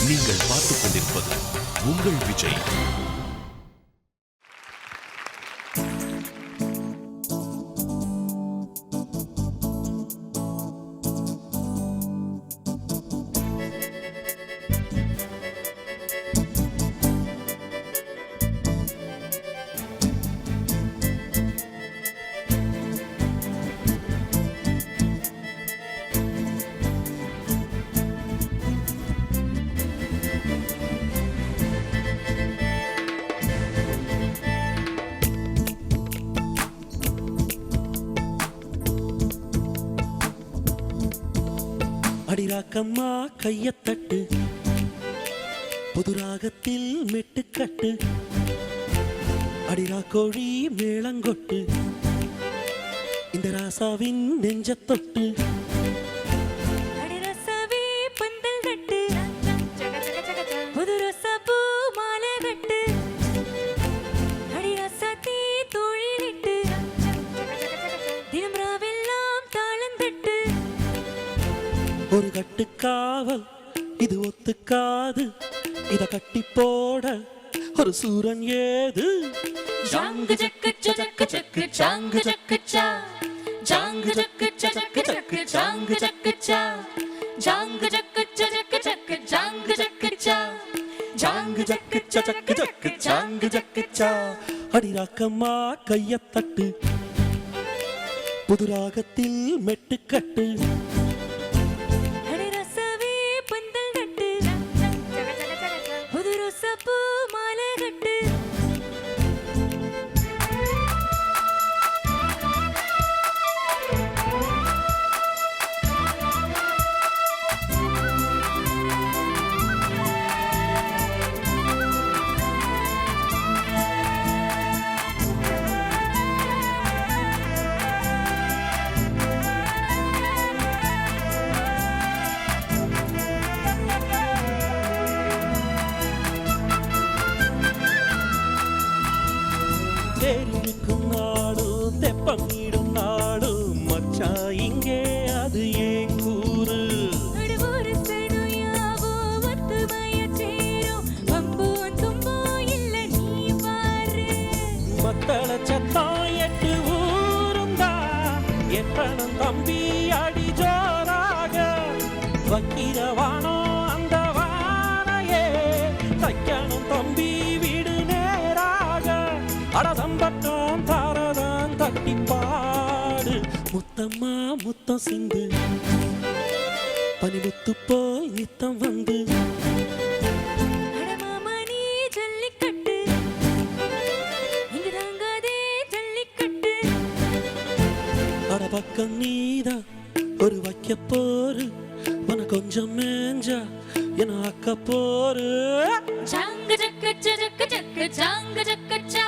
நீங்கள் பார்த்துக் கொண்டிருப்பது உங்கள் விஜய். அடிராக்கம்மா கையத்தட்டு, புதுராகத்தில் மெட்டுக்கட்டு, அடிரா கோழி மேளங்கொட்டு, இந்த ராசாவின் நெஞ்சத்தொட்டு. ஒரு கட்டுக்காவல் இது ஒத்துக்காது, இத கட்டி போட ஒரு சூரன் ஏது. ஜாங்கு ஜக்கு ஜக்கு ஜக்கு ஜாங்கு ஜக்கு ஜா, ஜாங்கு ஜக்கு ஜக்கு ஜக்கு ஜாங்கு ஜக்கு ஜா, ஜாங்கு ஜக்கு ஜக்கு ஜக்கு ஜாங்கு ஜக்கு ஜா, ஜாங்கு ஜக்கு ஜக்கு ஜக்கு ஜாங்கு ஜக்கு ஜா. அடிராக்கம்மா கையத்தட்டு, புதுராகத்தில் மெட்டுக்கட்டு, தேரிக்கும் நாடும் தெப்பமிடும் நாடும் மச்சா இங்கே அது ஏன் கூறு. மத்தள சத்தம் எட்டு ஊருந்தா எப்பனும் தம்பி அடி ஜோராக வக்கிரவானோ அந்த வானையே தைக்கணும் தம்பி வீடு நேராக. அடதம்பட்டம் தாரதான் தட்டிப்பாடு, முத்தம்மா முத்தம் சிந்து பனிமுத்து போய் நித்தம் வந்து. அடபக்கம் நீதான் ஒரு வைக்க போரு, உன கொஞ்சம் மேஞ்சா என அக்க போரு. ஜாங்கு ஜக்கு ஜக்கு ஜக்கு ஜாங்கு ஜக்கு ஜா,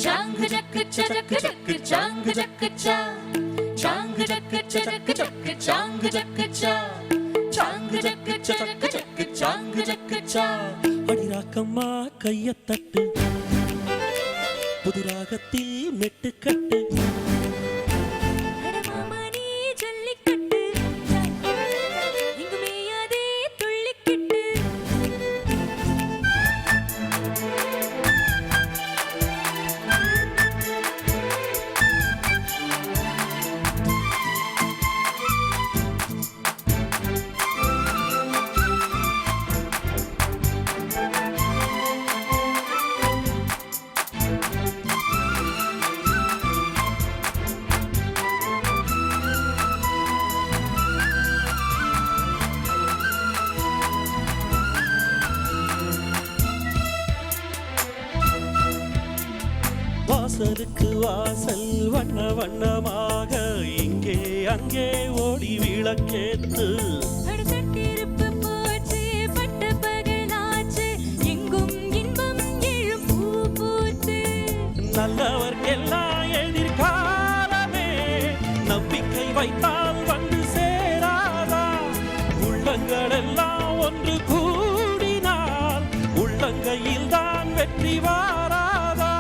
ஜாங்கு ஜக்கு ஜக்கு ஜக்கு ஜாங்கு ஜக்கு ஜா, ஜாங்கு ஜக்கு ஜக்கு ஜக்கு ஜாங்கு ஜக்கு ஜா, ஜாங்கு ஜக்கு ஜக்கு ஜக்கு ஜாங்கு ஜக்கு ஜா. அடிராக்கம்மா கையத்தட்டு, புதுராகத்தில் மெட்டுக்கட்டு, வாசலுக்கு வாசல் வண்ண வண்ணமாக இங்கே அங்கே ஓடி விளக்கேத்து. நல்லவர்க்கெல்லாம் எதிர்காலமே நம்பிக்கை வைத்தால் வந்து சேராதா. உள்ளங்கள் எல்லாம் ஒன்று கூடினால் உள்ளங்கையில் தான் வெற்றி வாராதா.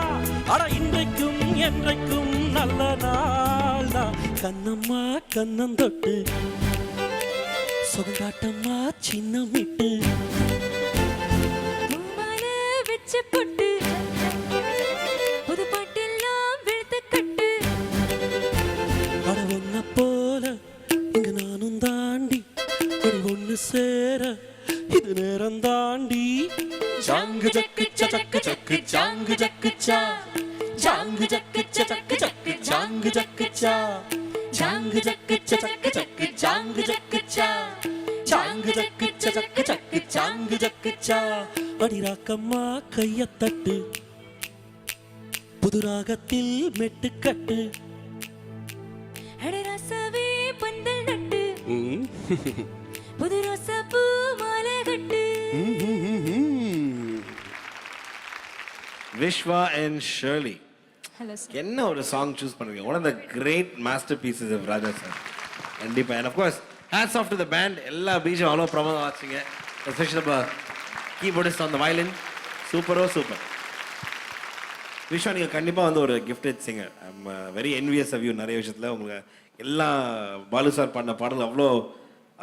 அட இன்றைக்கும் என்றைக்கும் நல்ல நாள் தான். கண்ணம்மா கண்ணம் தொட்டு சொகந்தாட்டம்மா சின்னமிட்டு இது நேரம் தாண்டி ஜாங்கு ஜக்கு சக்கு சக்கு ஜாங்கு ஜக்கு சா ஜாங்கு ஜக்கு சக்கு சக்கு ஜாங்கு ஜக்கு சா ஜாங்கு ஜக்கு சக்கு சக்கு ஜாங்கு ஜக்கு சா ஜாங்கு ஜக்கு சக்கு சக்கு ஜாங்கு ஜக்கு சா அடிராக்கம்மா கையத்தட்டு புது ராகத்தில் மெட்டுக்கட்டு அடராசவே பந்தல் நட்டு புது ரோசாப்பூ மாலை கட்டு Vishwa and Shirley. Hello sir என்ன ஒரு சாங் சூஸ் பண்ணுவீங்க? One of the great masterpieces of Raja sir. கண்டிப்பா. And of course, hats off to the band. எல்லா பீஜும் அவ்வளோ பிரமாதம் வாசிங்க. Especially the keyboardist on the violin. சூப்பரோ சூப்பர். விஷ்வா நீங்கள் கண்டிப்பாக வந்து ஒரு gifted singer. I'm very envious of you. நிறைய விஷயத்தில் உங்களுக்கு எல்லா பாலு சார் பாடின பாடல் அவ்வளோ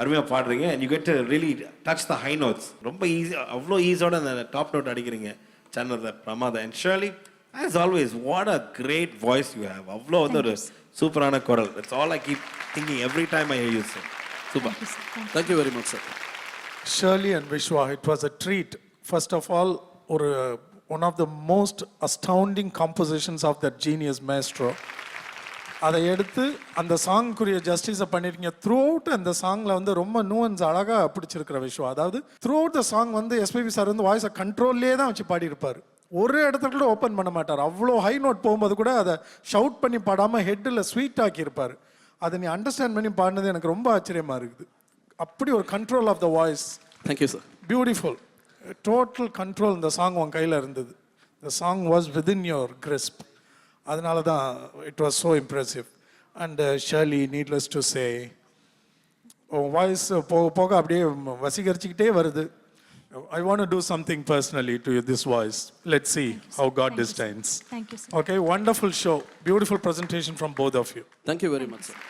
அருமையாக பாடுறீங்க. And you get to really touch the high notes. ரொம்ப ஈஸி, அவ்வளோ ஈஸியோட அந்த டாப் நோட் அடிக்கிறீங்க. சேனல் பிரமாதம். And Shirley as always what a great voice you have. அவ்வளோ வந்து ஒரு சூப்பரான குரல். That's all I keep thinking every time I hear you sing. Super. Thank you very much sir. Shirley and Vishwa, it was a treat. First of all, one of the most astounding compositions of that genius maestro. அதை எடுத்து அந்த சாங்குரிய ஜஸ்டிஸை பண்ணியிருக்கீங்க. Through out அந்த சாங்கில் வந்து ரொம்ப நூவன்ஸ் அழகாக பிடிச்சிருக்கிற விஷயம். அதாவது த்ரூ அவுட் த சாங் வந்து எஸ்பிபி சார் வந்து வாய்ஸை கண்ட்ரோல்லே தான் வச்சு பாடியிருப்பார். ஒரு இடத்துல கூட ஓப்பன் பண்ண மாட்டார். அவ்வளோ ஹை நோட் போகும்போது கூட அதை ஷவுட் பண்ணி பாடாமல் ஹெட்டில் ஸ்வீட் ஆக்கியிருப்பார். அதை நீ அண்டர்ஸ்டாண்ட் பண்ணி பாடினது எனக்கு ரொம்ப ஆச்சரியமாக இருக்குது. அப்படி ஒரு control of the voice. Thank you sir. Beautiful. Total control இந்த சாங் உன் கையில் இருந்தது. The song was within your grasp. அதனால தான் it was so impressive. And Shirley, needless to say, உன் வாய்ஸ் போக போக அப்படியே வசீகரிச்சுக்கிட்டே வருது. I want to do something personally to this voice. Let's see how God destined. Thank you, sir. Okay, wonderful show. Beautiful presentation from both of you. Thank you very much sir.